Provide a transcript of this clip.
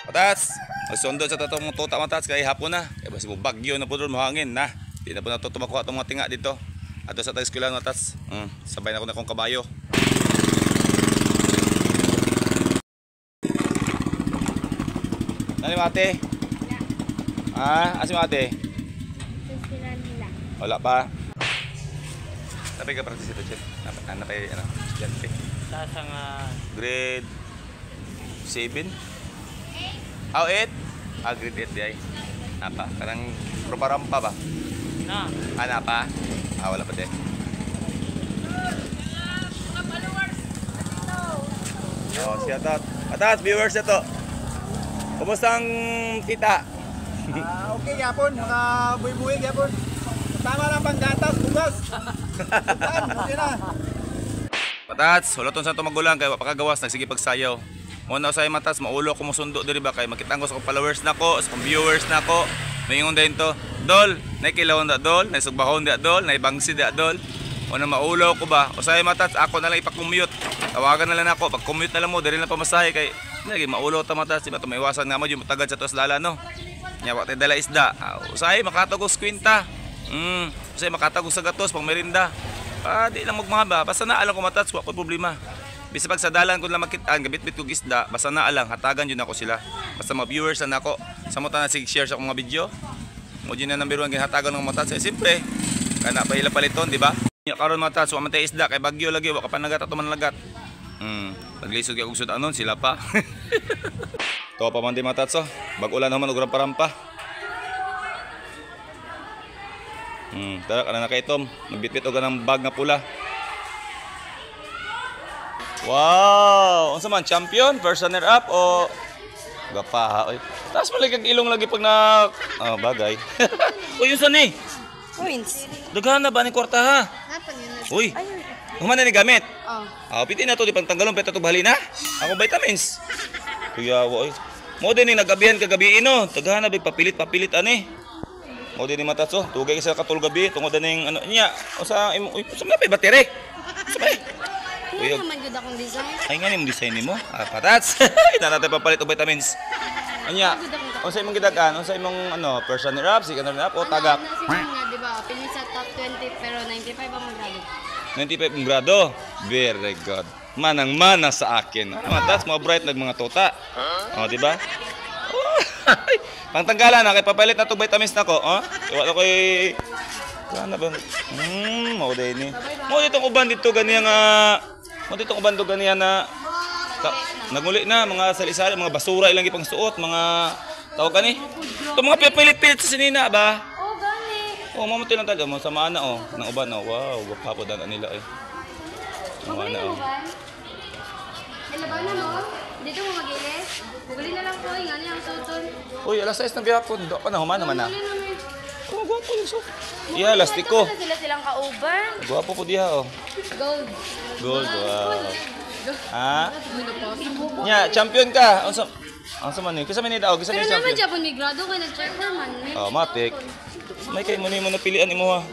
Patats, magsundo sa tatong tuta matats kay hapon na. Kaya basi mo bagyo na po doon mahangin na. Di na po na tumakuha itong mga tinga dito. Ato sa tag-eskwela matats. Sabay na ko na kong kabayo. Nani mate? Asi mate? Wala pa. Tapi ka praktis ito, Chip. Napay, estudyante. Sa nga Grade 7? 8? Grade 8 di ay. Napa? Karang proparampa ba? na. Napa? Wala pa din. Siya Atat. Atat, viewers ito. Kumusta ang tita? Okay yapon, mga buhay-buhay yapon. Tama lang panggatas, bugas. Okay na. Patats, hulaton sa ito magulang kaya pakagawas, nagsige pagsayaw. Muna sa matas, maulo ko musundo diri ba kay makita ko sa kong followers nako, sa kong viewers nako. Mayingon din to, Dol, naikilawon da Dol, naisugbahon da Dol, naibangsi da Dol. Una maulo ko ba? O sa matas, ako na lang ipakumute. Tawagan na lang ako, pag commute na lang mo, diri na pamasahe kay lagi maulo ta matas, di ba to maiwasan nga mo yung matagad sa tuas lala no. Nya wa tay dala isda. Usay makatagos kwinta. Usay makatagos sa gatos pang merinda. Di lang magmahaba, basta na alam ko matats, wa ko problema. Bisa pag sa dalan ko lang makitaan, gabit-bit kong isda, basta na alang, hatagan yun ako sila. Basta mga viewers na ako, sa mo na sig-share sa akong mga video. Mo dyan na number 1 ginhatagan ng matats. Siyempre, kana pa hila paliton, di ba? Karon matats, wa man tay isda, kay bagyo lagi, wa ka pa nagat ato man lagat. Paglisod kay og sudanon sila pa. To pa man di matats, bag-ulan naman og rampa-rampa. Tara ka na nakaitom, nagbitbit og ng bag nga pula. Wow! Unsa man champion? First runner up o gapaha oy. Taas man kag ilong lagi pag na bagay. Uy, unsa ni? Points. Daghan na ba ni kwarta ha? Napan yun. Uy. Human na ni gamit. Oh. Piti na to di pangtanggalon peta to bali na. Ako vitamins. Kuya oy. Mo din ni nagabihan kagabi no. Daghan na big papilit ani. Mo din ni matatso. Tugay sa katul gabi tungod ning ano niya. Usa uy, sa mga battery. Sabay. Ano naman yun akong design? Ay nga ni mong design mo. Patats. Ina natin papalit og vitamins. Anya. Unsa imong gidagan? Unsa imong first runner up, second runner up o tagak? Ano nga, di ba? Pinis sa top 20 pero 95 ang magdalo. 95 grado. Very good. Manang-mana sa akin. Matats mga bright nag mga tota. Di ba? Pangtanggalan na kay papalit na to vitamins nako, Iwala ko Wala ba? Mao day ni. Mo ditong uban dito ganiya nga mo ditong uban do ganiya na nagmuli na mga sali-sali, mga basura ilang gipang suot, mga tawag kani. To mga pipilit-pilit sa sinina ba? Oh, gani. Mamuti lang tayo mo sama na nang uban Wow, gwapo dan nila Maguli na mo ba? Laban na mo? Dito mo magilis? Maguli na lang po, ingani ang sutol. Uy, alas 6 na biyapon. Do pa na human naman na. Maguli namin. Gwapo yung suot. Iya, lastiko. Sila silang kauban. Gwapo po diha Gold. Gold, wow. Nya, champion ka. Unsa man ni? Kisa man ni daog, kisa man Pero ni naman champion. dyan, may grado kayo, nag-check naman. Matik. May kay mo na pilian imo ha.